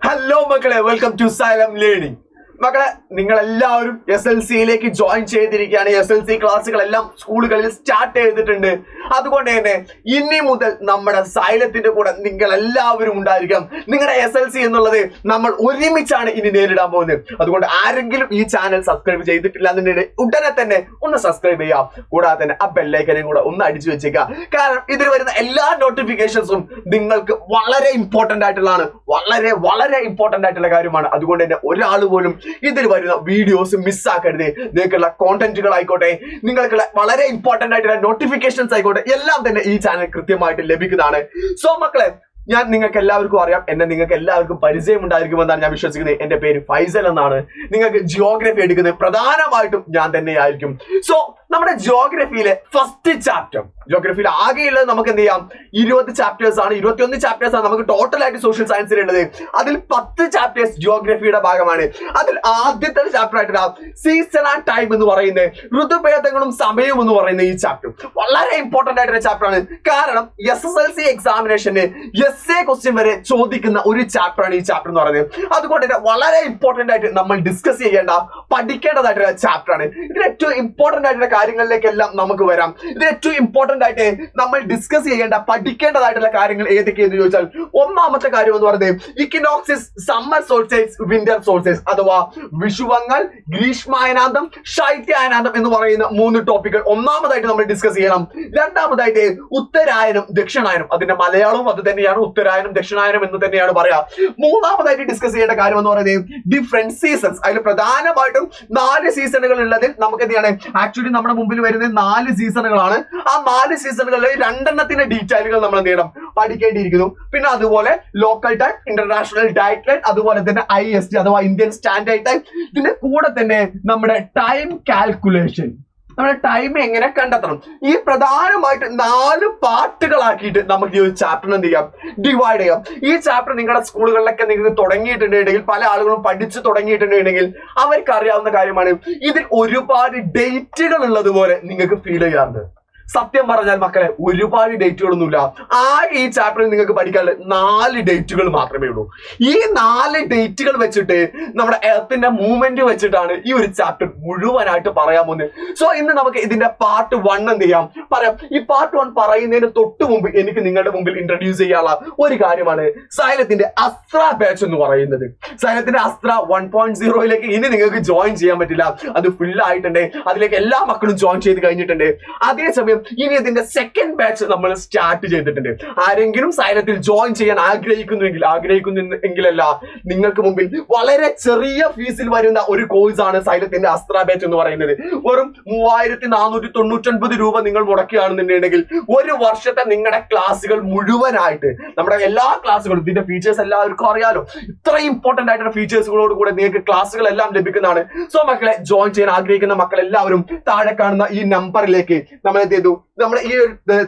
Hello, Makale. Welcome to Salem Learning. മക്കളെ നിങ്ങളെല്ലാവരും SLCയിലേക്ക് join ചെയ്തിരിക്കുകയാണ്. SLC ക്ലാസ്സുകളെല്ലാം സ്കൂളുകളിൽ സ്റ്റാർട്ട് ചെയ്തിട്ടുണ്ട്. അതുകൊണ്ട് തന്നെ ഇനി മുതൽ നമ്മുടെ സൈലത്തിന്റെ കൂടെ നിങ്ങളെല്ലാവരും ഉണ്ടായിരിക്കാം. നിങ്ങളുടെ SLC എന്നുള്ളത് നമ്മൾ ഒരുമിച്ചാണ് ഇനി നേരിടാൻ പോകുന്നത്. അതുകൊണ്ട് ആരെങ്കിലും ഈ ചാനൽ സബ്സ്ക്രൈബ് ചെയ്തിട്ടില്ല എന്നുണ്ടെങ്കിൽ ഉടനെ തന്നെ ഒന്ന് സബ്സ്ക്രൈബ് ചെയ്യാം. കൂടാതെ തന്നെ ആ ബെല്ലൈക്കനും കൂടെ ഒന്ന് അടിച്ചു വെച്ചേക്കാം. കാരണം ഇതിൽ വരുന്ന എല്ലാ നോട്ടിഫിക്കേഷൻസും നിങ്ങൾക്ക് വളരെ ഇമ്പോർട്ടന്റ് ആയിട്ടുള്ളതാണ്. വളരെ ഇമ്പോർട്ടന്റ് ആയിട്ടുള്ള കാര്യമാണ്. അതുകൊണ്ട് തന്നെ ഒരാൾ പോലും ഇതിൽ വരുന്ന വീഡിയോസ് മിസ്സാക്കരുത്. നിങ്ങൾക്കുള്ള കോണ്ടന്റുകൾ ആയിക്കോട്ടെ, നിങ്ങൾക്കുള്ള വളരെ ഇമ്പോർട്ടന്റ് ആയിട്ടുള്ള നോട്ടിഫിക്കേഷൻസ് ആയിക്കോട്ടെ, എല്ലാം തന്നെ ഈ ചാനൽ കൃത്യമായിട്ട് ലഭിക്കുന്നതാണ്. സോ മക്കളെ, ഞാൻ നിങ്ങൾക്ക് എല്ലാവർക്കും അറിയാം, എന്നെ നിങ്ങൾക്ക് എല്ലാവർക്കും പരിചയം ഉണ്ടായിരിക്കുമെന്നാണ് ഞാൻ വിശ്വസിക്കുന്നത്. എന്റെ പേര് ഫൈസൽ എന്നാണ്. നിങ്ങൾക്ക് ജിയോഗ്രഫി എടുക്കുന്നത് പ്രധാനമായിട്ടും ഞാൻ തന്നെയായിരിക്കും. സോ നമ്മുടെ ജിയോഗ്രഫിയിലെ ഫസ്റ്റ് ചാപ്റ്റർ, ജിയോഗ്രഫിയിൽ ആകെയുള്ളത് നമുക്ക് എന്ത് ചെയ്യാം, 20 ചാപ്റ്റേഴ്സ് ആണ്. 21 ചാപ്റ്റേഴ്സ് ആണ് നമുക്ക് ടോട്ടൽ ആയിട്ട് സോഷ്യൽ സയൻസിൽ ഉള്ളത്. അതിൽ 10 ചാപ്റ്റേഴ്സ് ജിയോഗ്രഫിയുടെ ഭാഗമാണ്. അതിൽ ആദ്യത്തെ ചാപ്റ്റർ ആയിട്ടുള്ള സീസൺ ആൻഡ് ടൈം എന്ന് പറയുന്നത്, ഋതുഭേദങ്ങളും സമയവും എന്ന് പറയുന്ന ഈ ചാപ്റ്റർ വളരെ ഇമ്പോർട്ടന്റ് ആയിട്ടുള്ള ചാപ്റ്റർ ആണ്. കാരണം SSLC എക്സാമിനേഷന് എസ്എ ക്വസ്റ്റ്യൻ വരെ ചോദിക്കുന്ന ഒരു ചാപ്റ്റർ ആണ് ഈ ചാപ്റ്റർ എന്ന് പറയുന്നത്. അതുകൊണ്ട് തന്നെ വളരെ ഇമ്പോർട്ടന്റ് ആയിട്ട് നമ്മൾ ഡിസ്കസ് ചെയ്യേണ്ട, പഠിക്കേണ്ടതായിട്ടുള്ള ചാപ്റ്റർ ആണ്. ഇതിൽ ഏറ്റവും ഇമ്പോർട്ടന്റ് ആയിട്ടുള്ള കാര്യങ്ങളിലേക്കെല്ലാം നമുക്ക് വരാം. ഇതിൽ ഏറ്റവും ഇമ്പോർട്ടന്റ് ആയിട്ട് നമ്മൾ ഡിസ്കസ് ചെയ്യേണ്ട, പഠിക്കേണ്ടതായിട്ടുള്ള കാര്യങ്ങൾ ഏതൊക്കെയെന്ന് ചോദിച്ചാൽ, ഒന്നാമത്തെ കാര്യം എന്ന് പറയുന്നത് ഇക്വിനോക്സിസ്, സമ്മർ സോൾസ്റ്റൈസ്, വിന്റർ സോൾസ്റ്റൈസ് അഥവാ വിഷുവങ്ങൾ, ഗ്രീഷ്മായനാന്തം, ശൈത്യായനാന്തം എന്ന് പറയുന്ന 3 ടോപ്പിക്കുകൾ ഒന്നാമതായിട്ട് നമ്മൾ ഡിസ്കസ് ചെയ്യണം. രണ്ടാമതായിട്ട് ഉത്തരായനം, ദക്ഷിണായനം. അതിന്റെ മലയാളവും അത് തന്നെയാണ്, ഉത്തരായനം ദക്ഷിണായനം എന്ന് തന്നെയാണ് പറയാ. മൂന്നാമതായിട്ട് ഡിസ്കസ് ചെയ്യേണ്ട കാര്യം എന്ന് പറയുന്നത് ഡിഫറെന്റ് സീസൺസ്. അതിൽ പ്രധാനമായിട്ടും 4 സീസണുകൾ ഉള്ളതിൽ നമുക്ക് എന്താണ്, ആക്ച്വലി നമ്മുടെ മുമ്പിൽ വരുന്നത് 4 സീസണുകളാണ്. ആ 4 സീസണുകളിൽ 2 ഡീറ്റെയിലുകൾ നമ്മൾ എന്ത് ചെയ്യണം, പഠിക്കേണ്ടിയിരിക്കുന്നു. പിന്നെ അതുപോലെ local time, international diet line, അതുപോലെ തന്നെ IST അഥവാ ഇന്ത്യൻ സ്റ്റാൻഡേർഡ് ടൈം. ഇതിന്റെ കൂടെ തന്നെ നമ്മുടെ ടൈം കാൽക്കുലേഷൻ, നമ്മുടെ ടൈം എങ്ങനെ കണ്ടെത്തണം. ഈ പ്രധാനമായിട്ട് 4 പാർട്ടുകളാക്കിയിട്ട് നമുക്ക് ഈ ഒരു ചാപ്റ്റർ എന്ത് ചെയ്യാം, ഡിവൈഡ് ചെയ്യാം. ഈ ചാപ്റ്റർ നിങ്ങളുടെ സ്കൂളുകളിലൊക്കെ നിങ്ങൾക്ക് തുടങ്ങിയിട്ടുണ്ടെങ്കിൽ, പല ആളുകളും പഠിച്ചു തുടങ്ങിയിട്ടുണ്ടെങ്കിൽ അവർക്ക് അറിയാവുന്ന കാര്യമാണ്. ഇതിൽ ഒരുപാട് ഡേറ്റുകൾ ഉള്ളതുപോലെ നിങ്ങൾക്ക് ഫീൽ ചെയ്യാറുണ്ട്. സത്യം പറഞ്ഞാൽ മക്കളെ, ഒരുപാട് ഡേറ്റുകളൊന്നുമില്ല. ഈ ചാപ്റ്ററിൽ നിങ്ങൾക്ക് പഠിക്കാനുള്ളത് 4 ഡേറ്റുകൾ മാത്രമേ ഉള്ളൂ. ഈ 4 ഡേറ്റുകൾ വെച്ചിട്ട് നമ്മുടെ എർത്തിന്റെ മൂവ്മെന്റ് വെച്ചിട്ടാണ് ഈ ഒരു ചാപ്റ്റർ മുഴുവനായിട്ട് പറയാൻ പോകുന്നത്. സോ ഇന്ന് നമുക്ക് ഇതിന്റെ പാർട്ട് 1 എന്ത് ചെയ്യാം, പറയാം. ഈ പാർട്ട് 1 പറയുന്നതിന് തൊട്ട് മുമ്പ് എനിക്ക് നിങ്ങളുടെ മുമ്പിൽ ഇൻട്രൊഡ്യൂസ് ചെയ്യാനുള്ള ഒരു കാര്യമാണ് സൈലത്തിന്റെ അസ്ത്ര ബാച്ച് എന്ന് പറയുന്നത്. സൈലത്തിന്റെ അസ്ത്ര 1.0യിലേക്ക് ഇനി നിങ്ങൾക്ക് ജോയിൻ ചെയ്യാൻ പറ്റില്ല, അത് ഫുൾ ആയിട്ടുണ്ട്. അതിലേക്ക് എല്ലാ മക്കളും ജോയിൻ ചെയ്ത് കഴിഞ്ഞിട്ടുണ്ട്. അതേസമയം ഇനി ഇതിന്റെ സെക്കൻഡ് ബാച്ച് നമ്മൾ സ്റ്റാർട്ട് ചെയ്തിട്ടുണ്ട്. ആരെങ്കിലും സൈലത്തിൽ ജോയിൻ ചെയ്യാൻ ആഗ്രഹിക്കുന്നെങ്കിലല്ല, നിങ്ങൾക്ക് മുമ്പിൽ വളരെ ചെറിയ ഫീസിൽ വരുന്ന ഒരു കോഴ്സ് ആണ് സൈലത്തിന്റെ അസ്ത്ര ബാച്ച് എന്ന് പറയുന്നത്. വെറും 3499 രൂപ നിങ്ങൾ മുടക്കുകയാണെന്നുണ്ടെങ്കിൽ 1 വർഷത്തെ നിങ്ങളുടെ ക്ലാസ്സുകൾ മുഴുവനായിട്ട്, നമ്മുടെ എല്ലാ ക്ലാസ്സുകളും, ഇതിന്റെ ഫീച്ചേഴ്സ് എല്ലാവർക്കും അറിയാലോ, ഇത്രയും ഇമ്പോർട്ടന്റ് ആയിട്ടുള്ള ഫീച്ചേഴ്സുകളോട് കൂടെ നിങ്ങൾക്ക് ക്ലാസ്സുകൾ എല്ലാം ലഭിക്കുന്നതാണ്. സോ മക്കളെ, ജോയിൻ ചെയ്യാൻ ആഗ്രഹിക്കുന്ന മക്കൾ എല്ലാവരും താഴെ കാണുന്ന ഈ നമ്പറിലേക്ക് നമ്മൾ എന്ത് ചെയ്തു, നമ്മുടെ ഈ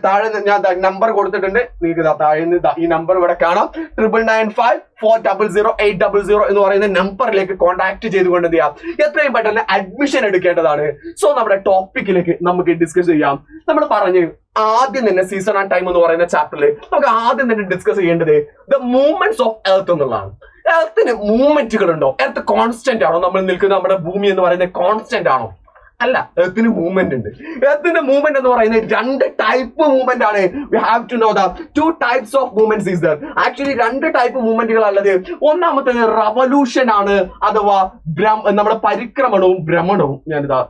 താഴെ ഞാൻ നമ്പർ കൊടുത്തിട്ടുണ്ട്. നിങ്ങൾക്ക് താഴെ ഈ നമ്പർ ഇവിടെ കാണാം. 9954000800 എന്ന് പറയുന്ന നമ്പറിലേക്ക് കോൺടാക്ട് ചെയ്തുകൊണ്ട് എന്ത് ചെയ്യാം, എത്രയും പെട്ടെന്ന് അഡ്മിഷൻ എടുക്കേണ്ടതാണ്. സോ നമ്മുടെ ടോപ്പിക്കിലേക്ക് നമുക്ക് ഡിസ്കസ് ചെയ്യാം. നമ്മൾ പറഞ്ഞു ആദ്യം തന്നെ സീസൺ ആൻഡ് ടൈം എന്ന് പറയുന്ന ചാപ്റ്ററിൽ നമുക്ക് ആദ്യം തന്നെ ഡിസ്കസ് ചെയ്യേണ്ടത് ദ മൂവ്മെന്റ്സ് ഓഫ് എർത്ത് എന്നുള്ളതാണ്. എർത്തിന് മൂവ്മെന്റുകൾ ഉണ്ടോ? എർത്ത് കോൺസ്റ്റന്റ് ആണോ? നമ്മൾ നിൽക്കുന്ന നമ്മുടെ ഭൂമി എന്ന് പറയുന്നത് കോൺസ്റ്റന്റ് ആണോ? അല്ല, എർത്തിന് മൂവ്മെന്റ് ഉണ്ട്. എർത്തിന്റെ മൂവ്മെന്റ് എന്ന് പറയുന്നത് 2 ടൈപ്പ് മൂവ്മെന്റ് ആണ്. We have to know the 2 types of movements is there. Actually 2 type മൂവ്മെന്റുകൾ ഉള്ളത്. ഒന്നാമത്തേത് റവല്യൂഷൻ ആണ്, അഥവാ നമ്മുടെ പരിക്രമണവും ഭ്രമണവും. ഞാനിതാ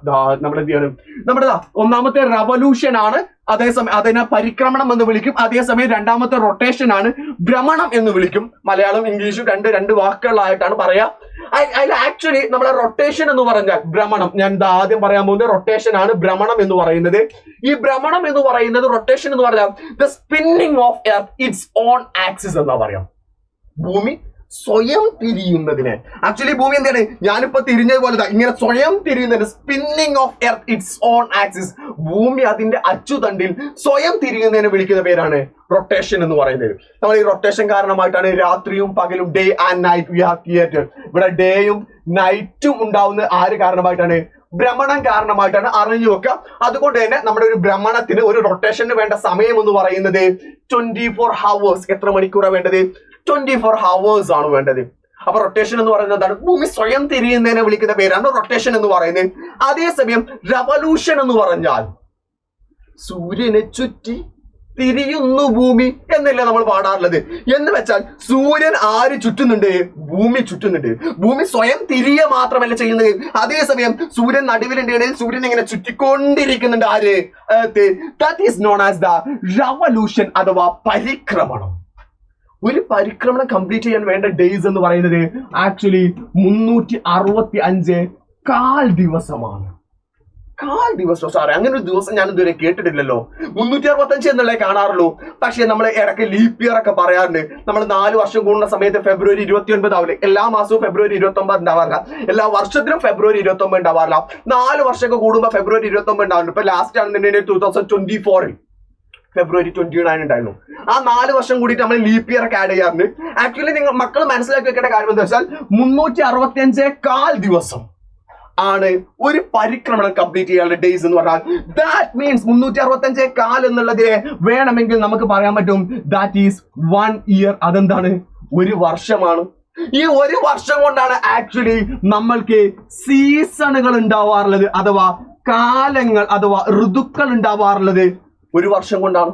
നമ്മുടെ എന്ത് ചെയ്യണം, നമ്മുടെ ഒന്നാമത്തെ റവല്യൂഷൻ ആണ്, അതേസമയം അതിനെ പരിക്രമണം എന്ന് വിളിക്കും. അതേസമയം രണ്ടാമത്തെ റൊട്ടേഷൻ ആണ്, ഭ്രമണം എന്ന് വിളിക്കും. മലയാളം ഇംഗ്ലീഷും രണ്ട് വാക്കുകളായിട്ടാണ് പറയാ. അതിൽ ആക്ച്വലി നമ്മുടെ റൊട്ടേഷൻ എന്ന് പറഞ്ഞാൽ ഭ്രമണം, ഞാൻ ആദ്യം പറയാൻ പോകുന്നത് റൊട്ടേഷൻ ആണ്. ഭ്രമണം എന്ന് പറയുന്നത്, ഈ ഭ്രമണം എന്ന് പറയുന്നത്, റൊട്ടേഷൻ എന്ന് പറഞ്ഞാൽ the spinning of earth its on axis എന്നാ പറയാം. ഭൂമി സ്വയം തിരിയുന്നതിന്, ആക്ച്വലി ഭൂമി എന്താണ്, ഞാനിപ്പോ തിരിഞ്ഞതുപോലെ ഇങ്ങനെ സ്വയം തിരിയുന്നതിന്, spinning of earth its on axis, ഭൂമി അതിന്റെ അച്ചുതണ്ടിൽ സ്വയം തിരിയുന്നതിന് വിളിക്കുന്ന പേരാണ് റൊട്ടേഷൻ എന്ന് പറയുന്നത്. നമ്മൾ ഈ റൊട്ടേഷൻ കാരണമായിട്ടാണ് രാത്രിയും പകലും, day and night we have created. ഇവിടെ ഡേയും നൈറ്റും ഉണ്ടാവുന്ന ആര് കാരണമായിട്ടാണ്? ഭ്രമണം കാരണമായിട്ടാണ്. അറിഞ്ഞു വെക്കുക. അതുകൊണ്ട് തന്നെ നമ്മുടെ ഒരു ഭ്രമണത്തിന്, ഒരു റൊട്ടേഷന് വേണ്ട സമയം എന്ന് പറയുന്നത് 24 hours. എത്ര മണിക്കൂറാണ് വേണ്ടത്? 24 hours ആണ് വേണ്ടത്. അപ്പൊ റൊട്ടേഷൻ എന്ന് പറയുന്നത് എന്താണ്? ഭൂമി സ്വയം തിരിയുന്നതിനെ വിളിക്കുന്ന പേരാണ് റൊട്ടേഷൻ എന്ന് പറയുന്നത്. അതേസമയം റവല്യൂഷൻ എന്ന് പറഞ്ഞാൽ സൂര്യനെ ചുറ്റി തിരിയുന്നു ഭൂമി എന്നല്ലേ നമ്മൾ പാടാറുള്ളത്. എന്ന് വെച്ചാൽ സൂര്യൻ ആര് ചുറ്റുന്നുണ്ട്? ഭൂമി ചുറ്റുന്നുണ്ട്. ഭൂമി സ്വയം തിരിയ മാത്രമല്ല ചെയ്യുന്നത്, അതേസമയം സൂര്യൻ നടുവിലിന്റെ സൂര്യൻ ഇങ്ങനെ ചുറ്റിക്കൊണ്ടിരിക്കുന്നുണ്ട്. ആര്? That is known as the revolution അഥവാ പരിക്രമണം. ഒരു പരിക്രമണം കംപ്ലീറ്റ് ചെയ്യാൻ വേണ്ട ഡേയ്സ് എന്ന് പറയുന്നത് ആക്ച്വലി 365 കാൽ ദിവസമാണ്. കാൽ ദിവസം. സാറേ, അങ്ങനെ ഒരു ദിവസം ഞാൻ ഇതുവരെ കേട്ടിട്ടില്ലല്ലോ. 365 എന്നുള്ളേ കാണാറുള്ളൂ. പക്ഷെ നമ്മൾ ഇടയ്ക്ക് ലീപ്പ് ഇയർ ഒക്കെ പറയാറുണ്ട്. നമ്മൾ 4 വർഷം കൂടുന്ന സമയത്ത് ഫെബ്രുവരി 29 ആവില്ലേ? എല്ലാ മാസവും ഫെബ്രുവരി 29 ഉണ്ടാവാറില്ല, എല്ലാ വർഷത്തിലും ഫെബ്രുവരി 29 ഉണ്ടാവാറില്ല. 4 വർഷമൊക്കെ കൂടുമ്പോൾ ഫെബ്രുവരി 29 ഉണ്ടാവുന്നുണ്ട്. ഇപ്പൊ ലാസ്റ്റ് ആണെന്നുണ്ടെങ്കിൽ 2024 ഫെബ്രുവരി 29 ഉണ്ടായിരുന്നു. ആ 4 വർഷം കൂടിയിട്ട് നമ്മൾ ലീപ്പ് ഇയർ ഒക്കെ ആഡ് ചെയ്യാറുണ്ട്. ആക്ച്വലി നിങ്ങൾ മക്കൾ മനസ്സിലാക്കി വെക്കേണ്ട കാര്യം എന്താ വെച്ചാൽ 365 കാൽ ദിവസം ആണ് ഒരു പരിക്രമണം കംപ്ലീറ്റ് ചെയ്യാനുള്ള ഡേയ്സ് എന്ന് പറഞ്ഞാൽ. ദാറ്റ് മീൻസ് 365 കാൽ എന്നുള്ളതിനെ വേണമെങ്കിൽ നമുക്ക് പറയാൻ പറ്റും ദാറ്റ് ഈസ് 1 ഇയർ. അതെന്താണ്? ഒരു വർഷമാണ്. ഈ ഒരു വർഷം കൊണ്ടാണ് ആക്ച്വലി നമ്മൾക്ക് സീസണുകൾ ഉണ്ടാവാറുള്ളത്, അഥവാ കാലങ്ങൾ അഥവാ ഋതുക്കൾ ഉണ്ടാവാറുള്ളത് ഒരു വർഷം കൊണ്ടാണ്.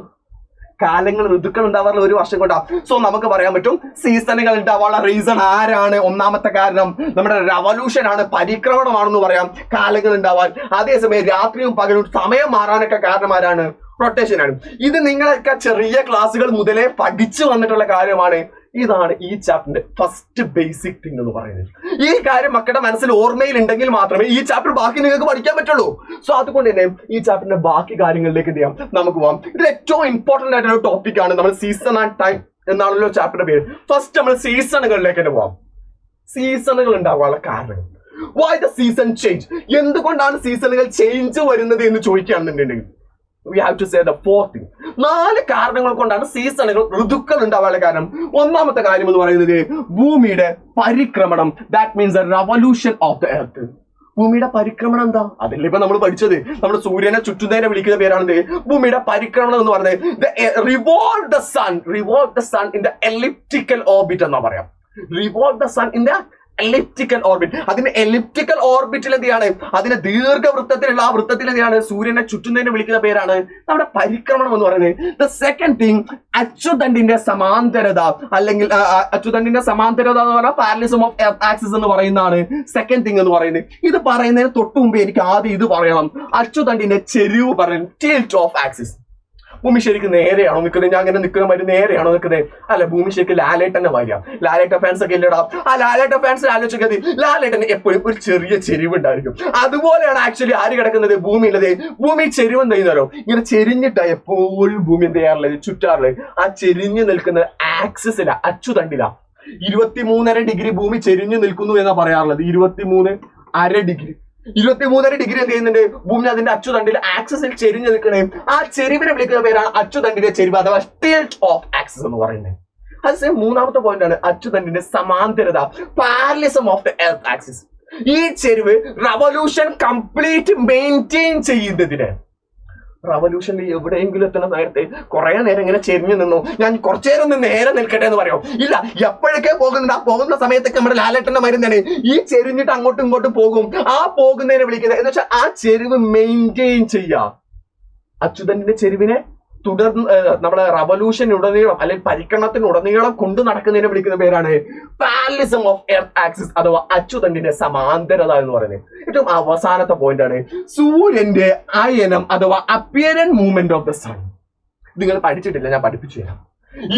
കാലങ്ങൾ ഋതുക്കൾ ഉണ്ടാവാറുള്ള ഒരു വർഷം കൊണ്ടാണ്. സോ നമുക്ക് പറയാൻ പറ്റും സീസണുകൾ ഉണ്ടാവാനുള്ള റീസൺ ആരാണ്? ഒന്നാമത്തെ കാരണം നമ്മുടെ റവല്യൂഷൻ ആണ്, പരിക്രമണമാണെന്ന് പറയാം കാലങ്ങൾ ഉണ്ടാവാൻ. അതേസമയം രാത്രിയും പകലും സമയം മാറാനൊക്കെ കാരണം ആരാണ്? റൊട്ടേഷൻ ആണ്. ഇത് നിങ്ങളൊക്കെ ചെറിയ ക്ലാസ്സുകൾ മുതലേ പഠിച്ചു വന്നിട്ടുള്ള കാര്യമാണ്. ഇതാണ് ഈ ചാപ്റ്ററിന്റെ ഫസ്റ്റ് ബേസിക് തിങ് എന്ന് പറയുന്നത്. ഈ കാര്യം മക്കളുടെ മനസ്സിൽ ഓർമ്മയിൽ ഉണ്ടെങ്കിൽ മാത്രമേ ഈ ചാപ്റ്റർ ബാക്കി നിങ്ങൾക്ക് പഠിക്കാൻ പറ്റുള്ളൂ. സോ അതുകൊണ്ട് തന്നെ ഈ ചാപ്റ്ററിന്റെ ബാക്കി കാര്യങ്ങളിലേക്ക് എന്ത് ചെയ്യാം, നമുക്ക് പോകാം. ഇത് ഏറ്റവും ഇമ്പോർട്ടന്റ് ആയിട്ടുള്ള ടോപ്പിക് ആണ്. നമ്മൾ സീസൺ ആൻഡ് ടൈം എന്നാണല്ലോ ചാപ്റ്ററിന്റെ പേര്. ഫസ്റ്റ് നമ്മൾ സീസണുകളിലേക്ക് തന്നെ പോവാം. സീസണുകൾ ഉണ്ടാകാനുള്ള കാരണം, വൈ ദ സീസൺ ചേഞ്ച്, എന്തുകൊണ്ടാണ് സീസണുകൾ ചേഞ്ച് വരുന്നത് എന്ന് ചോദിക്കുകയാണെന്നുണ്ടെങ്കിൽ we have to say the fourth thing. 4 കാരണങ്ങൾ കൊണ്ടാണ് സീസണുകൾ ഋതുക്കൾ ഉണ്ടാവാനുള്ള കാരണം. ഒന്നാമത്തെ കാര്യം എന്ന് പറയുന്നത് ഭൂമിയുടെ പരിക്രമണം. That means the revolution of the earth. ഭൂമിയുടെ പരിക്രമണം എന്താ? അതല്ലേ ഇപ്പൊ നമ്മൾ പഠിച്ചത്. നമ്മുടെ സൂര്യനെ ചുറ്റുന്നതിനെ വിളിക്കുന്ന പേരാണെന്ത്? ഭൂമിയുടെ പരിക്രമണം എന്ന് പറയുന്നത് revolve the sun in the elliptical orbit എന്നാ പറയാം. revolve the sun in the elliptical orbit. അതിന് എലിപ്റ്റിക്കൽ ഓർബിറ്റിൽ എന്താണ്? അതിന് ദീർഘവൃത്തത്തിലുള്ള ആ വൃത്തത്തിൽ എന്താണ്? സൂര്യനെ ചുറ്റുന്നതിനെ വിളിക്കുന്ന പേരാണ് നമ്മുടെ പരിക്രമണം എന്ന് പറയുന്നത്. ദ സെക്കൻഡ് തിങ്, അച്യുതണ്ടിന്റെ സമാന്തരത, അല്ലെങ്കിൽ അച്യുതണ്ടിന്റെ സമാന്തരത എന്ന് പറഞ്ഞാൽ പാരലിസം ഓഫ് എർത്ത് ആക്സിസ് എന്ന് പറയുന്നതാണ് സെക്കൻഡ് തിങ് എന്ന് പറയുന്നത്. ഇത് പറയുന്നതിന് തൊട്ട് മുമ്പ് എനിക്ക് ആദ്യം ഇത് പറയണം. അച്യുതണ്ടിന്റെ ചെരിവ് പറയുന്നത് ടിൽറ്റ് ഓഫ് ആക്സിസ്. ഭൂമി ശരിക്കും നേരെയാണോ നിൽക്കുന്നത്? ഞാൻ അങ്ങനെ നിൽക്കുന്ന മാതിരി നേരെയാണോ നിൽക്കുന്നത്? അല്ല, ഭൂമി ശരിക്കും ലാലേട്ടന്റെ മാതിരിയാണ്. ലാലേട്ട ഫാൻസ് ഒക്കെ ഇല്ലടാ. ആ ലാലേട്ട ഫാൻസ് ആലോചിച്ചത് ലാലേട്ടന് എപ്പോഴും ഒരു ചെറിയ ചെരിവ് ഉണ്ടായിരിക്കും. അതുപോലെയാണ് ആക്ച്വലി ആര് കിടക്കുന്നത്? ഭൂമി ഉള്ളത്. ഭൂമി ചെരിവ് എന്ത് ചെയ്യുന്നവരോ ഇങ്ങനെ ചെരിഞ്ഞിട്ടാണ് എപ്പോഴും ഭൂമി എന്ത് ചെയ്യാറുള്ളത്? ചുറ്റാറുള്ളത്. ആ ചെരിഞ്ഞു നിൽക്കുന്ന ആക്സിസില, അച്ചുതണ്ടില 23.5 ഡിഗ്രി ഭൂമി ചെരിഞ്ഞു നിൽക്കുന്നു എന്നാ പറയാറുള്ളത്. 23.5 ഡിഗ്രി 23.5 ഡിഗ്രി എന്ത് ചെയ്യുന്നുണ്ട്? ഭൂമി അതിന്റെ അച്ചുതണ്ടിൽ ആക്സിസിൽ ചെരിഞ്ഞു നിൽക്കണേ. ആ ചെരിവിനെ വിളിക്കുന്ന പേരാണ് അച്ചുതണ്ടിന്റെ ചെരിവ് അഥവാ ടിൽറ്റ് ഓഫ് ആക്സിസ് എന്ന് പറയുന്നത്. അത് മൂന്നാമത്തെ പോയിന്റ് ആണ് അച്ചുതണ്ടിന്റെ സമാന്തരത, parallelism of the earth axis. ഈ ചെരിവ് റവല്യൂഷൻ കംപ്ലീറ്റ് മെയിൻറ്റെയിൻ ചെയ്യുന്നതിന്, റവല്യൂഷനിൽ എവിടെയെങ്കിലും എത്തുന്ന നേരത്തെ കുറെ നേരം ഇങ്ങനെ ചെരിഞ്ഞു നിന്നു, ഞാൻ കുറച്ചു നേരം ഒന്ന് നേരെ നിൽക്കട്ടെ എന്ന് പറയോ? ഇല്ല, എപ്പോഴൊക്കെ പോകുന്നുണ്ട് ആ പോകുന്ന സമയത്തൊക്കെ നമ്മുടെ ലാലേട്ടന്റെ മരുന്നാണ് ഈ ചെരിഞ്ഞിട്ട് അങ്ങോട്ടും ഇങ്ങോട്ടും പോകും. ആ പോകുന്നതിനെ വിളിക്കുന്നത് എന്ന് വെച്ചാൽ ആ ചെരിവ് മെയിൻറ്റെയിൻ ചെയ്യാം. അച്യുതന്റെ ചെരിവിനെ തുടർന്ന് നമ്മുടെ റവല്യൂഷനുടനീളം അല്ലെങ്കിൽ പരിക്രമണത്തിനുടനീളം കൊണ്ടു നടക്കുന്നതിനെ വിളിക്കുന്ന പേരാണ് പാരലിസം ഓഫ് എർത്ത് ആക്സിസ് അഥവാ അച്യുതണ്ടിന്റെ സമാന്തരത എന്ന് പറയുന്നത്. ഏറ്റവും അവസാനത്തെ പോയിന്റ് ആണ് സൂര്യന്റെ അയനം അഥവാ appearance movement of the sun. നിങ്ങൾ പഠിച്ചിട്ടില്ല, ഞാൻ പഠിപ്പിച്ചു തരാം.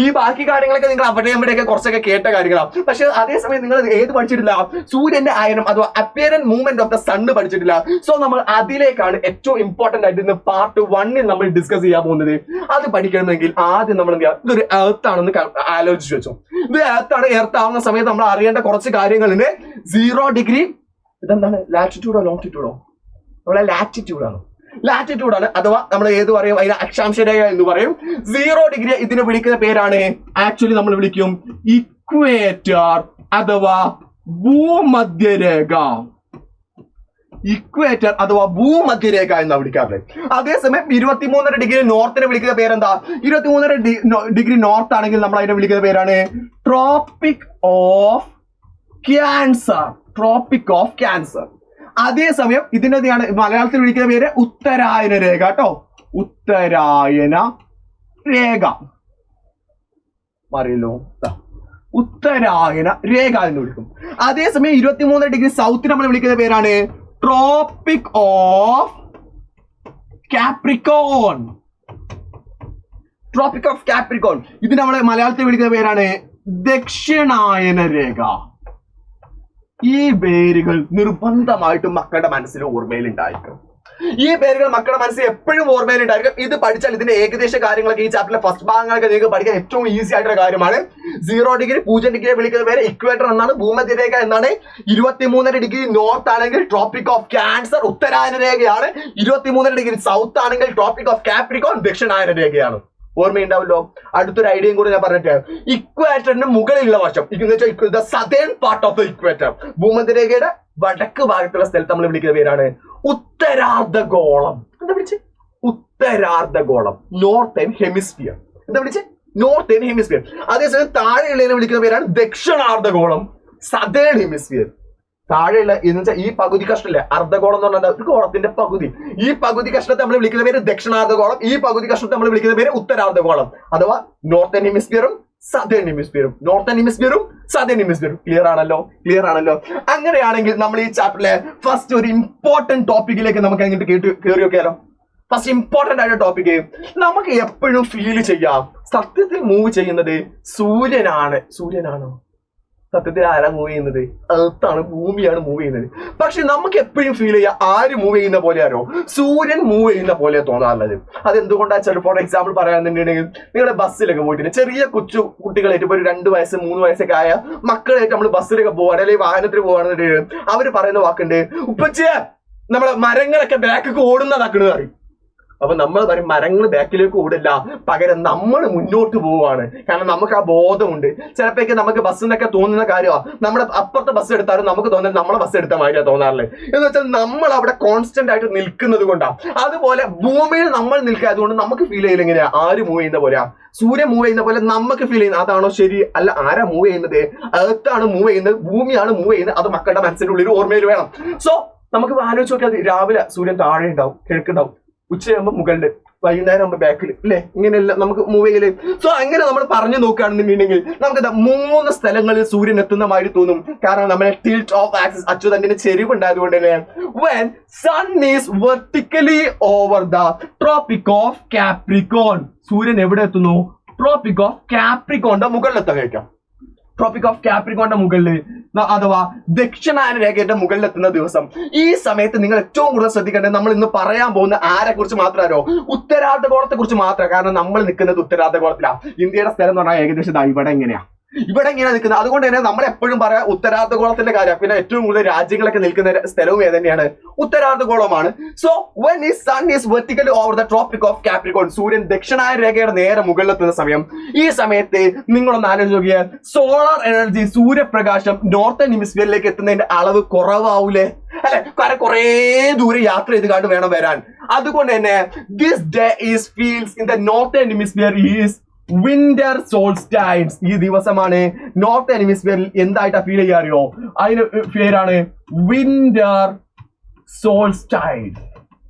ഈ ബാക്കി കാര്യങ്ങളൊക്കെ നിങ്ങൾ അവിടെയൊക്കെ കുറച്ചൊക്കെ കേട്ട കാര്യങ്ങളാണ്. പക്ഷെ അതേസമയം നിങ്ങൾ ഏത് പഠിച്ചിട്ടില്ല? സൂര്യന്റെ അയനം അഥവാ appearance movement of the sun പഠിച്ചിട്ടില്ല. സോ നമ്മൾ അതിലേക്കാണ് ഏറ്റവും ഇമ്പോർട്ടന്റ് ആയിട്ട് ഇന്ന് പാർട്ട് 1 നമ്മൾ ഡിസ്കസ് ചെയ്യാൻ പോകുന്നത്. അത് പഠിക്കണമെങ്കിൽ ആദ്യം നമ്മൾ എന്ത് ചെയ്യുക? ഇതൊരു എർത്ത് ആണെന്ന് ആലോചിച്ച് വെച്ചു. ഇത് എർത്ത് ആവുന്ന സമയത്ത് നമ്മൾ അറിയേണ്ട കുറച്ച് കാര്യങ്ങളുണ്ട്. 0 ഡിഗ്രി ഇതെന്താണ്? ലാറ്റിറ്റ്യൂഡോ ലോങ്ങിറ്റ്യൂഡോ? നമ്മളെ ലാറ്റിറ്റ്യൂഡാണ്. ലാറ്റിറ്റ്യൂഡാണ് അഥവാ നമ്മൾ ഏത് പറയും? അതിന് അക്ഷാംശരേഖ എന്ന് പറയും. 0 ഡിഗ്രി ഇതിന് വിളിക്കുന്ന പേരാണ് ആക്ച്വലി നമ്മൾ വിളിക്കും ഇക്വേറ്റർ അഥവാ ഭൂമധ്യരേഖ. ഇക്വേറ്റർ അഥവാ ഭൂമധ്യരേഖ എന്നാണ് വിളിക്കാറുള്ളത്. അതേസമയം 23.5 ഡിഗ്രി നോർത്തിനെ വിളിക്കുന്ന പേരെന്താ? 23.5 ഡിഗ്രി നോർത്ത് ആണെങ്കിൽ നമ്മൾ അതിനെ വിളിക്കുന്ന പേരാണ് tropic of cancer, tropic of cancer. അതേസമയം ഇതിന്റെ മലയാളത്തിൽ വിളിക്കുന്ന പേര് ഉത്തരായന രേഖ കേട്ടോ, ഉത്തരായന രേഖ അറിയല്ലോ, ഉത്തരായന രേഖ എന്ന് വിളിക്കും. അതേസമയം 23 ഡിഗ്രി സൗത്ത് നമ്മൾ വിളിക്കുന്ന പേരാണ് tropic of Capricorn. Tropic of Capricorn ഇത് നമ്മളെ മലയാളത്തിൽ വിളിക്കുന്ന പേരാണ് ദക്ഷിണായന രേഖ. ഈ പേരുകൾ നിർബന്ധമായിട്ടും മക്കളുടെ മനസ്സിൽ ഓർമ്മയിലുണ്ടായിരിക്കും. ഈ പേരുകൾ മക്കളുടെ മനസ്സിൽ എപ്പോഴും ഓർമ്മയിലുണ്ടായിരിക്കും. ഇത് പഠിച്ചാൽ ഇതിന്റെ ഏകദേശ കാര്യങ്ങളൊക്കെ ഈ ചാപ്റ്ററിലെ ഫസ്റ്റ് ഭാഗങ്ങളൊക്കെ നിങ്ങൾക്ക് പഠിക്കാൻ ഏറ്റവും ഈസി ആയിട്ടുള്ള കാര്യമാണ്. 0 ഡിഗ്രി 0 ഡിഗ്രി വിളിക്കുന്ന പേര് ഇക്വേറ്റർ എന്നാണ്, ഭൂമധ്യരേഖ എന്നാണ്. 23 ഡിഗ്രി നോർത്ത് ആണെങ്കിൽ ട്രോപ്പിക് ഓഫ് ക്യാൻസർ ഉത്തരായന രേഖയാണ്. 23 ഡിഗ്രി സൗത്ത് ആണെങ്കിൽ ട്രോപ്പിക് ഓഫ് കാപ്രിക്കോൺ ദക്ഷിണായന രേഖയാണ്. ഓർമ്മയുണ്ടാവല്ലോ. അടുത്തൊരു ഐഡിയയും കൂടി ഞാൻ പറഞ്ഞിട്ട്, ഇക്വേറ്ററിന് മുകളിലുള്ള വശം the southern part of the equator, ഭൂമധ്യരേഖയുടെ വടക്ക് ഭാഗത്തുള്ള സ്ഥലത്ത് നമ്മൾ വിളിക്കുന്ന പേരാണ് ഉത്തരാർദ്ധഗോളം. എന്താ വിളിച്ച്? ഉത്തരാർദ്ധഗോളം, നോർത്തേൺ ഹെമിസ്ഫിയർ. എന്താ വിളിച്ച്? Northern hemisphere. അതേസമയം താഴെയുള്ളതിനെ വിളിക്കുന്ന പേരാണ് ദക്ഷിണാർദ്ധഗോളം, സദേൺ ഹെമിസ്ഫിയർ. താഴെയുള്ള എന്ന് വെച്ചാൽ ഈ പകുതി കഷ്ണല്ലേ അർദ്ധഗോളം എന്ന് പറഞ്ഞാൽ ഒരു ഗോളത്തിന്റെ പകുതി. ഈ പകുതി കഷ്ണത്തെ നമ്മൾ വിളിക്കുന്ന പേര് ദക്ഷിണാർദ്ധഗോളം, ഈ പകുതി കഷ്ണത്തെ നമ്മൾ വിളിക്കുന്ന പേര് ഉത്തരാർദ്ധഗോളം, അഥവാ നോർത്തേൺ ഹെമിസ്ഫിയറും സദേൺ ഹെമിസ്ഫിയറും. നോർത്തേൺ ഹെമിസ്ഫിയറും സദേൺ ഹെമിസ്ഫിയറും. ക്ലിയർ ആണല്ലോ, ക്ലിയർ ആണല്ലോ. അങ്ങനെയാണെങ്കിൽ നമ്മൾ ഈ ചാപ്റ്ററിലെ ഫസ്റ്റ് ഒരു ഇമ്പോർട്ടന്റ് ടോപ്പിക്കിലേക്ക് നമുക്ക് അങ്ങോട്ട് കയറി നോക്കിയാലോ. ഫസ്റ്റ് ഇമ്പോർട്ടന്റ് ആയിട്ട് ടോപ്പിക്ക് നമുക്ക് എപ്പോഴും ഫീൽ ചെയ്യാം, സത്യത്തിൽ മൂവ് ചെയ്യുന്നത് സൂര്യനാണ്. സൂര്യനാണോ? സത്യത്തിൽ ആരാ മൂവ് ചെയ്യുന്നത്? എർത്താണ്, ഭൂമിയാണ് മൂവ് ചെയ്യുന്നത്. പക്ഷെ നമുക്ക് എപ്പോഴും ഫീൽ ചെയ്യാം ആര് മൂവ് ചെയ്യുന്ന പോലെ ആരോ, സൂര്യൻ മൂവ് ചെയ്യുന്ന പോലെ തോന്നാറുള്ളത്. അതെന്തുകൊണ്ടാണ്? ചിലപ്പോൾ ഫോർ എക്സാമ്പിൾ പറയാന്നുണ്ടെങ്കിൽ നിങ്ങളുടെ ബസ്സിലൊക്കെ പോയിട്ടുണ്ട്, ചെറിയ കുട്ടികളായിട്ട് ഇപ്പോൾ ഒരു 2 വയസ്സ് 3 വയസ്സൊക്കെ ആയ മക്കളായിട്ട് നമ്മൾ ബസ്സിലൊക്കെ പോവാണ് അല്ലെങ്കിൽ വാഹനത്തിൽ പോവാണെന്നുണ്ടെങ്കിൽ അവര് പറയുന്ന വാക്കുണ്ട്, ഉപ്പച്ചേ നമ്മളെ മരങ്ങളൊക്കെ ബാക്കൊക്കെ ഓടുന്നതാക്കണെന്ന് പറയും. അപ്പൊ നമ്മൾ പറയും മരങ്ങൾ ബാക്കിലേക്ക് ഓടില്ല, പകരം നമ്മൾ മുന്നോട്ട് പോവുകയാണ്. കാരണം നമുക്ക് ആ ബോധമുണ്ട്. ചിലപ്പോഴേക്ക് നമുക്ക് ബസ് എന്നൊക്കെ തോന്നുന്ന കാര്യമാണ്, നമ്മുടെ അപ്പുറത്തെ ബസ് എടുത്താലും നമുക്ക് തോന്നുന്നത് നമ്മളെ ബസ് എടുത്ത മാതിരിയാണ് തോന്നാറില്ലേ. എന്ന് വെച്ചാൽ നമ്മൾ അവിടെ കോൺസ്റ്റന്റ് ആയിട്ട് നിൽക്കുന്നത് കൊണ്ടാണ്. അതുപോലെ ഭൂമിയിൽ നമ്മൾ നിൽക്കാത്തതുകൊണ്ട് നമുക്ക് ഫീൽ ചെയ്യില്ല എങ്ങനെയാ, ആര് മൂവ് ചെയ്യുന്ന പോലെയാ, സൂര്യൻ മൂവ് ചെയ്യുന്ന പോലെ നമുക്ക് ഫീൽ ചെയ്യുന്നത്. അതാണോ ശരി? അല്ല. ആരാ മൂവ് ചെയ്യുന്നത്? എർത്താണ് മൂവ് ചെയ്യുന്നത്, ഭൂമിയാണ് മൂവ് ചെയ്യുന്നത്. അത് മക്കളുടെ മനസ്സിന്റെ ഉള്ളിൽ ഓർമ്മയിൽ വേണം. സോ നമുക്ക് ആലോചിച്ച് നോക്കിയാൽ രാവിലെ സൂര്യൻ താഴെ ഉണ്ടാവും, കിഴക്കുണ്ടാവും, ഉച്ചയാകുമ്പോൾ മുകളിൽ, വൈകുന്നേരം ആകുമ്പോൾ ബാക്കിൽ, ഇല്ലേ? ഇങ്ങനെയല്ല നമുക്ക് മൂവ് ചെയ്യല്. സോ അങ്ങനെ നമ്മൾ പറഞ്ഞു നോക്കുകയാണെന്നുണ്ടെങ്കിൽ നമുക്ക് 3 സ്ഥലങ്ങളിൽ സൂര്യൻ എത്തുന്ന മാതിരി തോന്നും. കാരണം നമ്മുടെ ടിൽറ്റ് ഓഫ് ആക്സിസ്, അച്ചുതണ്ടിന്റെ ചെരിവ് ഉണ്ടായതുകൊണ്ട് തന്നെ when sun is vertically over the tropic of Capricorn, സൂര്യൻ എവിടെ എത്തുന്നു? ട്രോപ്പിക് ഓഫ് കാപ്രിക്കോണിന്റെ മുകളിലെത്താൻ കഴിക്കാം. ട്രോപ്പിക് ഓഫ് കാപ്രിക്കോണിന്റെ മുകളിൽ അഥവാ ദക്ഷിണായന രേഖയുടെ മുകളിലെത്തുന്ന ദിവസം. ഈ സമയത്ത് നിങ്ങൾ ഏറ്റവും കൂടുതൽ ശ്രദ്ധിക്കേണ്ടത് നമ്മൾ ഇന്ന് പറയാൻ പോകുന്ന ആരെ കുറിച്ച് മാത്രമോ, ഉത്തരാർദ്ധഗോളത്തെ കുറിച്ച് മാത്രം. കാരണം നമ്മൾ നിൽക്കുന്നത് ഉത്തരാർദ്ധഗോളത്തിലാണ്. ഇന്ത്യയുടെ സ്ഥലം എന്ന് പറഞ്ഞാൽ ഏകദേശം ഇവിടെ എങ്ങനെയാ, ഇവിടെ എങ്ങനെയാണ് നിൽക്കുന്നത്. അതുകൊണ്ട് തന്നെ നമ്മൾ എപ്പോഴും പറയാം ഉത്തരാർദ്ധഗോളത്തിന്റെ കാര്യം. പിന്നെ ഏറ്റവും കൂടുതൽ രാജ്യങ്ങളൊക്കെ നിൽക്കുന്ന സ്ഥലവും ഏതന്നെയാണ്? ഉത്തരാർദ്ധഗോളമാണ്. So when the sun is vertically over the tropic of Capricorn, സൂര്യൻ ദക്ഷിണായന രേഖയുടെ നേരെ മുകളിലെത്തുന്ന സമയം, ഈ സമയത്ത് നിങ്ങളൊന്ന് ആലോചിച്ച് നോക്കിയാൽ സോളാർ എനർജി, സൂര്യപ്രകാശം നോർത്തേൺ ഹെമിസ്ഫിയറിലേക്ക് എത്തുന്നതിന്റെ അളവ് കുറവാവൂലേ? അല്ലെ? കാരണം കുറേ ദൂരം യാത്ര ചെയ്ത് കണ്ട് വേണം വരാൻ. അതുകൊണ്ട് തന്നെ this day is feels in the northern hemisphere is winter solstice. ഈ ദിവസമാണ് നോർത്തേൺ ഹെമിസ്ഫിയറിൽ എന്തായിട്ടാ ഫീൽ ചെയ്യാറിയോ? അതിന് പേരാണ് വിന്റർ സോൾസ്റ്റൈസ്.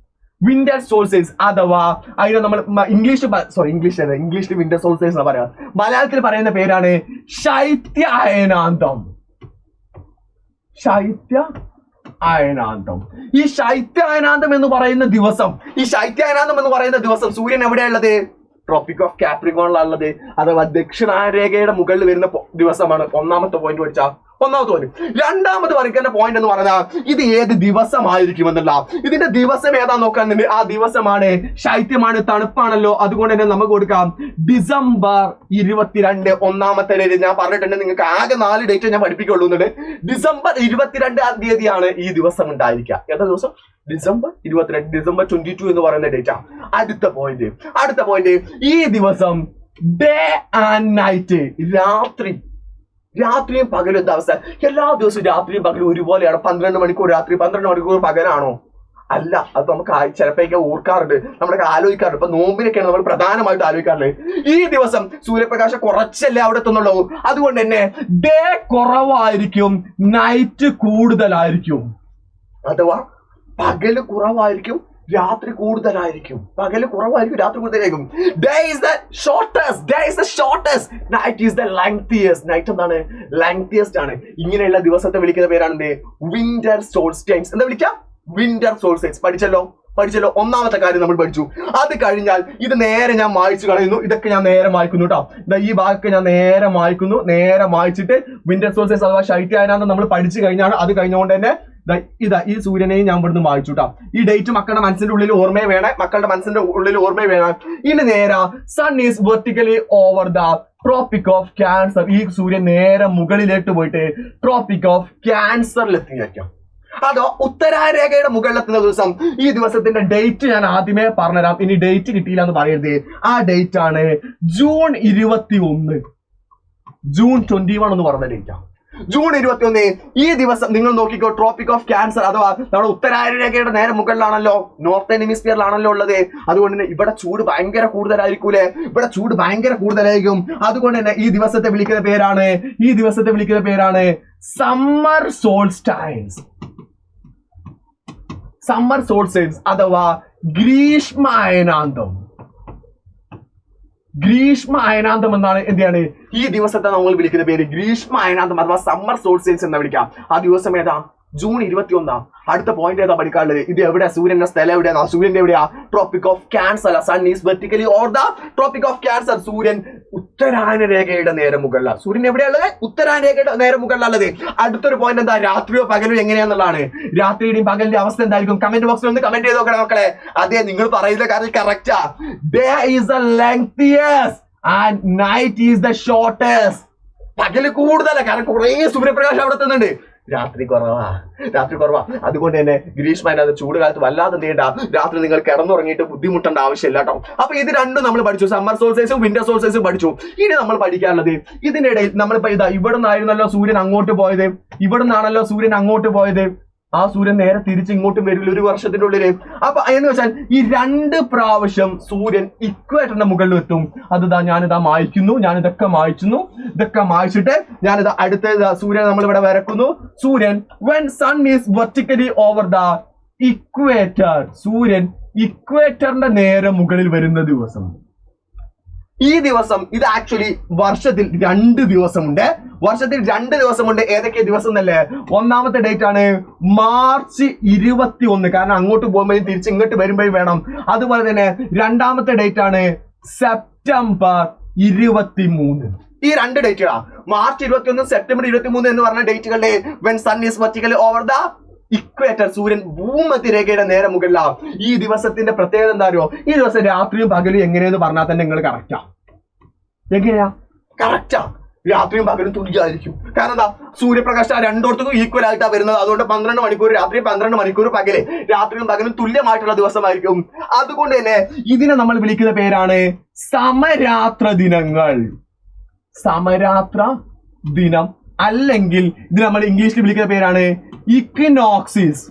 വിന്റർ സോൾസ്റ്റൈസ് അഥവാ അതിന് നമ്മൾ ഇംഗ്ലീഷിൽ വിന്റർ സോൾസ്റ്റൈസ് എന്നാ പറയാ. മലയാളത്തിൽ പറയുന്ന പേരാണ് ശൈത്യ അയനാന്തം. ശൈത്യ അയനാന്തം. ഈ ശൈത്യ അയനാന്തം എന്ന് പറയുന്ന ദിവസം സൂര്യൻ എവിടെയുള്ളത്? ട്രോപ്പിക് ഓഫ് കാപ്രിക്കോണിലുള്ളത്, അഥവാ ദക്ഷിണായന രേഖയുടെ മുകളിൽ വരുന്ന ദിവസമാണ്. ഒന്നാമത്തെ പോയിന്റ് പഠിച്ചാൽ ഒന്നാമത്തെ പോയിന്റ്. രണ്ടാമത് വരയ്ക്കേണ്ട പോയിന്റ് എന്ന് പറഞ്ഞാൽ ഇത് ഏത് ദിവസമായിരിക്കുമെന്നുള്ള. ഇതിന്റെ ദിവസം ഏതാ നോക്കാന്നുണ്ട്. ആ ദിവസമാണ് ശൈത്യമാണ്, തണുപ്പാണല്ലോ. അതുകൊണ്ട് തന്നെ നമുക്ക് കൊടുക്കാം ഡിസംബർ 22. ഒന്നാമത്തെ ഡേറ്റ് ഞാൻ പറഞ്ഞിട്ടുണ്ട്, നിങ്ങൾക്ക് ആകെ 4 ഡേറ്റ് ഞാൻ പഠിപ്പിക്കുള്ളൂ എന്നുണ്ട്. ഡിസംബർ 22 തീയതിയാണ് ഈ ദിവസം ഉണ്ടായിരിക്കുക. ഏതാ ദിവസം? ഡിസംബർ 22, ഡിസംബർ 22 എന്ന് പറയുന്ന ഡേറ്റാ. അടുത്ത പോയിന്റ് ഈ ദിവസം ഡേ ആൻഡ് നൈറ്റ്, രാത്രിയും പകലും എന്താ അവസ്ഥ? എല്ലാ ദിവസവും രാത്രിയും പകലും ഒരുപോലെയാണ്. 12 മണിക്കൂർ രാത്രി, 12 മണിക്കൂർ പകലാണോ? അല്ല, അത് നമുക്ക് ചിലപ്പോഴൊക്കെ ഓർക്കാറുണ്ട്, നമ്മളൊക്കെ ആലോചിക്കാറുണ്ട്. ഇപ്പൊ നോമ്പിനൊക്കെയാണ് നമ്മൾ പ്രധാനമായിട്ട് ആലോചിക്കാറുള്ളത്. ഈ ദിവസം സൂര്യപ്രകാശം കുറച്ചല്ലേ അവിടെ എത്തുന്നുള്ളൂ. അതുകൊണ്ട് തന്നെ ഡേ കുറവായിരിക്കും, നൈറ്റ് കൂടുതലായിരിക്കും. അഥവാ പകല് കുറവായിരിക്കും, രാത്രി കൂടുതലായിരിക്കും. പകല് കുറവായിരിക്കും, രാത്രി കൂടുതലായിരിക്കും. Day is the shortest, night is the lengthiest. Night എന്താണ്? ലെങ്തിയസ്റ്റ് ആണ്. ഇങ്ങനെയുള്ള ദിവസത്തെ വിളിക്കുന്ന പേരാണ് വിന്റർ സോൾസ്റ്റിസ്. എന്താ വിളിക്കാം? Winter solstice. പഠിച്ചല്ലോ. ഒന്നാമത്തെ കാര്യം നമ്മൾ പഠിച്ചു. അത് കഴിഞ്ഞാൽ ഇത് നേരെ ഞാൻ മായ്ച്ചു കളയുന്നു. ഇതൊക്കെ ഞാൻ നേരെ മായ്ക്കുന്നു കേട്ടോ. ഈ ഭാഗമൊക്കെ ഞാൻ നേരെ മായ്ക്കുന്നു. നേരെ മായ്ച്ചിട്ട് വിന്റർ സോൾസ്റ്റിസ് അഥവാ ശൈത്യായനം നമ്മൾ പഠിച്ചു കഴിഞ്ഞാണ്. അത് കഴിഞ്ഞുകൊണ്ട് തന്നെ ഈ സൂര്യനെയും ഞാൻ ഇവിടുന്ന് വായിച്ചു കേട്ടോ. ഈ ഡേറ്റ് മക്കളുടെ മനസ്സിന്റെ ഉള്ളിൽ ഓർമ്മയെ വേണം. ഇനി നേരെ sun is vertically over the tropic of cancer. ഈ സൂര്യൻ നേരെ മുകളിലേക്ക് പോയിട്ട് ട്രോപ്പിക് ഓഫ് ക്യാൻസറിൽ എത്തിയിരിക്കാം. അതോ ഉത്തരാരേഖയുടെ മുകളിലെത്തുന്ന ദിവസം. ഈ ദിവസത്തിന്റെ ഡേറ്റ് ഞാൻ ആദ്യമേ പറഞ്ഞുതരാം. ഇനി ഡേറ്റ് കിട്ടിയില്ല എന്ന് പറയരുത്. ആ ഡേറ്റ് ആണ് ജൂൺ 21. ജൂൺ 21 എന്ന് പറഞ്ഞ ഡേറ്റാണ്. ജൂൺ 21. ഈ ദിവസം നിങ്ങൾ നോക്കിക്കോ, ട്രോപ്പിക് ഓഫ് ക്യാൻസർ അഥവാ നമ്മുടെ ഉത്തരാരേഖയുടെ നേരെ മുകളിലാണല്ലോ, നോർത്തേൺ ഹെമിസ്ഫിയറിലാണല്ലോ ഉള്ളത്. അതുകൊണ്ട് തന്നെ ഇവിടെ ചൂട് ഭയങ്കര കൂടുതലായിരിക്കൂലേ? അതുകൊണ്ട് തന്നെ ഈ ദിവസത്തെ വിളിക്കുന്ന പേരാണ് സമ്മർ സോൾസ്റ്റൈസ് അഥവാ ഗ്രീഷ്മായനാന്തം എന്നാണ് എന്താണ് ഈ ദിവസത്തെ നമ്മൾ വിളിക്കുന്ന പേര്. ഗ്രീഷ്മായനാന്തം അഥവാ സമ്മർ സോൾസ്റ്റൈസ് എന്ന് വിളിക്കാം. ആ ദിവസം ഏതാ? ജൂൺ 21. അടുത്ത പോയിന്റ് ഏതാ പഠിക്കാനുള്ളത്? ഇത് എവിടെ? സൂര്യന്റെ സ്ഥലം എവിടെയാ? സൂര്യന്റെ എവിടെയാ? Tropic of cancer. Sun is vertically over the tropic of cancer. സൂര്യൻ ഉത്തരായനരേഖയുടെ നേരെ മുകളിലാണ്. സൂര്യൻ എവിടെയുള്ളത്? ഉത്തരായനരേഖയുടെ നേരെ മുകളിലുള്ളത്. അടുത്തൊരു പോയിന്റ് എന്താ? രാത്രിയോ പകലോ എങ്ങനെയാന്നുള്ളതാണ്. രാത്രിയുടെയും പകലിന്റെ അവസ്ഥ എന്തായിരിക്കും? കമന്റ് ബോക്സിൽ ഒന്ന് കമന്റ് ചെയ്ത് നോക്കണം മക്കളെ. അതെ, നിങ്ങൾ പറയുന്ന കാര്യം correct. Day is the lengthiest and night is the shortest. പകല് കൂടുതലാണ്, കാരണം കുറെ സൂര്യപ്രകാശം അവിടെ എത്തുന്നുണ്ട്. രാത്രി കുറവാ. അതുകൊണ്ട് തന്നെ ഗ്രീഷ്മായനാന്തം ചൂട് കാലത്ത് വല്ലാതെ നീണ്ട രാത്രി നിങ്ങൾ കിടന്നുറങ്ങിയിട്ട് ബുദ്ധിമുട്ടേണ്ട ആവശ്യമില്ല കേട്ടോ. അപ്പൊ ഇത് രണ്ടും നമ്മൾ പഠിച്ചു. സമ്മർ സോൾസ്റ്റൈസും വിന്റർ സോൾസ്റ്റൈസും പഠിച്ചു. ഇനി നമ്മൾ പഠിക്കാനുള്ളത് ഇതിനിടയിൽ നമ്മളിപ്പോ ഇവിടെ നിന്നായിരുന്നല്ലോ സൂര്യൻ അങ്ങോട്ട് പോയത്. ആ സൂര്യൻ നേരെ തിരിച്ച് ഇങ്ങോട്ടും വരില്ല ഒരു വർഷത്തിന്റെ ഉള്ളില്. അപ്പൊ എന്ന് വെച്ചാൽ ഈ 2 പ്രാവശ്യം സൂര്യൻ ഇക്വേറ്ററിന്റെ മുകളിൽ എത്തും. ഞാനിതൊക്കെ മായ്ച്ചിട്ട് ഞാനിത് അടുത്ത സൂര്യൻ നമ്മൾ ഇവിടെ വരക്കുന്നു. സൂര്യൻ when sun is vertically over the equator, സൂര്യൻ ഇക്വേറ്ററിന്റെ നേരെ മുകളിൽ വരുന്ന ദിവസം. ഈ ദിവസം ഇത് ആക്ച്വലി വർഷത്തിൽ 2 ദിവസമുണ്ട്. ഏതൊക്കെ ദിവസം എന്നല്ലേ? ഒന്നാമത്തെ ഡേറ്റ് ആണ് മാർച്ച് 21, കാരണം അങ്ങോട്ട് പോകുമ്പോഴും തിരിച്ച് ഇങ്ങോട്ട് വരുമ്പോഴും വേണം. അതുപോലെ തന്നെ രണ്ടാമത്തെ ഡേറ്റ് ആണ് സെപ്റ്റംബർ 23. ഈ 2 ഡേറ്റുകളാ, മാർച്ച് 21 സെപ്റ്റംബർ 23 എന്ന് പറഞ്ഞ ഡേറ്റുകളുടെ when sun is vertically over the equator, സൂര്യൻ ഭൂമധ്യരേഖയുടെ നേരെ മുകളിലാണ്. ഈ ദിവസത്തിന്റെ പ്രത്യേകത എന്താ അറിയോ? ഈ ദിവസം രാത്രിയും പകലും എങ്ങനെയെന്ന് പറഞ്ഞാൽ തന്നെ നിങ്ങൾ കറക്റ്റാ. രാത്രിയും പകലും തുല്യമായിരിക്കും. കാരണം എന്താ? സൂര്യപ്രകാശം രണ്ടോടത്തും ഈക്വൽ ആയിട്ടാണ് വരുന്നത്. അതുകൊണ്ട് 12 മണിക്കൂർ രാത്രി, 12 മണിക്കൂർ പകല്. രാത്രിയും പകലും തുല്യമായിട്ടുള്ള ദിവസമായിരിക്കും. അതുകൊണ്ട് തന്നെ ഇതിനെ നമ്മൾ വിളിക്കുന്ന പേരാണ് സമരാത്ര ദിനം, അല്ലെങ്കിൽ ഇത് നമ്മൾ ഇംഗ്ലീഷിൽ വിളിക്കുന്ന പേരാണ് ഇക്വിനോക്സിസ്.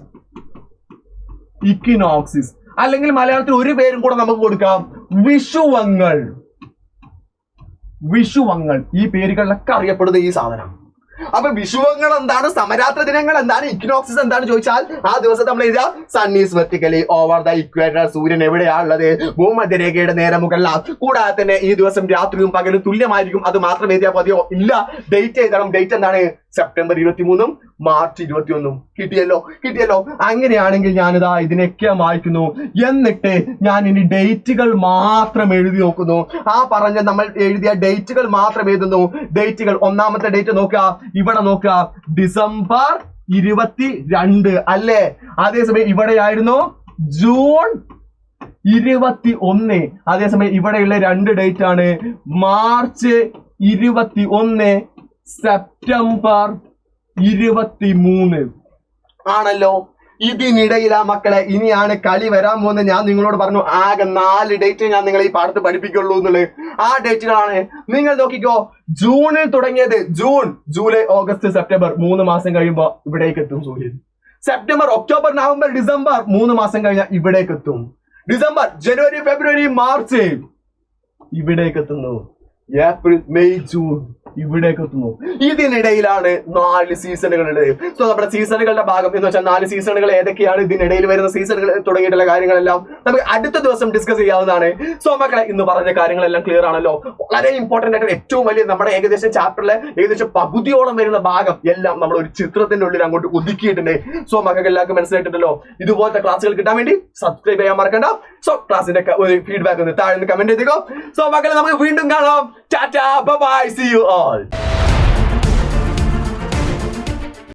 അല്ലെങ്കിൽ മലയാളത്തിൽ ഒരു പേരും കൂടെ നമുക്ക് കൊടുക്കാം, വിഷുവങ്ങൾ. ഈ പേരുകളിലൊക്കെ അറിയപ്പെടുന്ന ഈ സാധനം. അപ്പൊ വിഷുവങ്ങൾ എന്താണ്, സമരാത്ര ദിനങ്ങൾ എന്താണ്, ഇക്വിനോക്സിസ് എന്താണ് ചോദിച്ചാൽ ആ ദിവസത്തെ നമ്മൾ എഴുതുക sun is vertically over the equator. സൂര്യൻ എവിടെയാണുള്ളത്? ഭൂമധ്യരേഖയുടെ നേരെ മുകളിലാണ്. കൂടാതെ തന്നെ ഈ ദിവസം രാത്രിയും പകലും തുല്യമായിരിക്കും. അത് മാത്രം എഴുതിയാൽ മതിയോ? ഇല്ല, ഡേറ്റ് എഴുതണം. ഡേറ്റ് എന്താണ്? September 23 March 21. കിട്ടിയല്ലോ. അങ്ങനെയാണെങ്കിൽ ഞാനിതാ ഇതിനൊക്കെ മായ്ക്കുന്നു. എന്നിട്ട് ഞാൻ ഇനി ഡേറ്റുകൾ മാത്രം എഴുതി നോക്കുന്നു. ആ പറഞ്ഞ നമ്മൾ എഴുതിയ ഡേറ്റുകൾ മാത്രം എഴുതുന്നു. ഡേറ്റുകൾ, ഒന്നാമത്തെ ഡേറ്റ് നോക്കുക, ഇവിടെ നോക്കുക, ഡിസംബർ 22 അല്ലേ? അതേസമയം ഇവിടെയായിരുന്നു ജൂൺ 21. അതേസമയം ഇവിടെയുള്ള 2 ഡേറ്റ് ആണ് മാർച്ച് 21, സെപ്റ്റംബർ 23 ആണല്ലോ. ഇതിനിടയിലാ മക്കളെ ഇനിയാണ് കളി വരാൻ പോകുന്നത്. ഞാൻ നിങ്ങളോട് പറഞ്ഞു ആകെ 4 ഡേറ്റ് ഞാൻ നിങ്ങളെ ഈ പാടത്ത് പഠിപ്പിക്കുള്ളൂ എന്നുള്ളത്. ആ ഡേറ്റുകളാണ് നിങ്ങൾ നോക്കിക്കോ. ജൂണിൽ തുടങ്ങിയത്, ജൂൺ, ജൂലൈ, ഓഗസ്റ്റ്, സെപ്റ്റംബർ, 3 മാസം കഴിയുമ്പോ ഇവിടേക്ക് എത്തും സൂര്യൻ. സെപ്റ്റംബർ, ഒക്ടോബർ, നവംബർ, ഡിസംബർ 3 മാസം കഴിഞ്ഞാൽ ഇവിടേക്ക് എത്തും. ഡിസംബർ, ജനുവരി, ഫെബ്രുവരി, മാർച്ച് ഇവിടേക്ക് എത്തുന്നു. ഏപ്രിൽ, മെയ്, ജൂൺ ഇവിടേക്ക് എത്തുന്നു. ഇതിനിടയിലാണ് 4 സീസണുകളുണ്ട്. സോ നമ്മുടെ സീസണുകളുടെ ഭാഗം എന്ന് വെച്ചാൽ 4 സീസണുകൾ ഏതൊക്കെയാണ്, ഇതിനിടയിൽ വരുന്ന സീസണുകൾ തുടങ്ങിയിട്ടുള്ള കാര്യങ്ങളെല്ലാം നമുക്ക് അടുത്ത ദിവസം ഡിസ്കസ് ചെയ്യാവുന്നതാണ്. സോ മക്കളെ, ഇന്ന് പറഞ്ഞ കാര്യങ്ങളെല്ലാം ക്ലിയർ ആണല്ലോ. വളരെ ഇമ്പോർട്ടന്റ് ആയിട്ട് ഏറ്റവും വലിയ നമ്മുടെ ഏകദേശം ചാപ്റ്ററിലെ ഏകദേശം പകുതിയോളം വരുന്ന ഭാഗം എല്ലാം നമ്മൾ ഒരു ചിത്രത്തിന്റെ ഉള്ളിൽ അങ്ങോട്ട് ഒതുക്കിയിട്ടുണ്ട്. സോ മക്കൾക്ക് എല്ലാവർക്കും മനസ്സിലായിട്ടുണ്ടല്ലോ. ഇതുപോലത്തെ ക്ലാസ്സുകൾ കിട്ടാൻ വേണ്ടി സബ്സ്ക്രൈബ് ചെയ്യാൻ മറക്കണ്ട. സോ ക്ലാസ്സിന്റെ ഒരു ഫീഡ്ബാക്ക് ഒന്ന് താഴെ കമന്റ് ചെയ്തേക്കോ. സോ മക്കളെ, നമുക്ക് വീണ്ടും കാണാം. Tata, bye bye, see you all.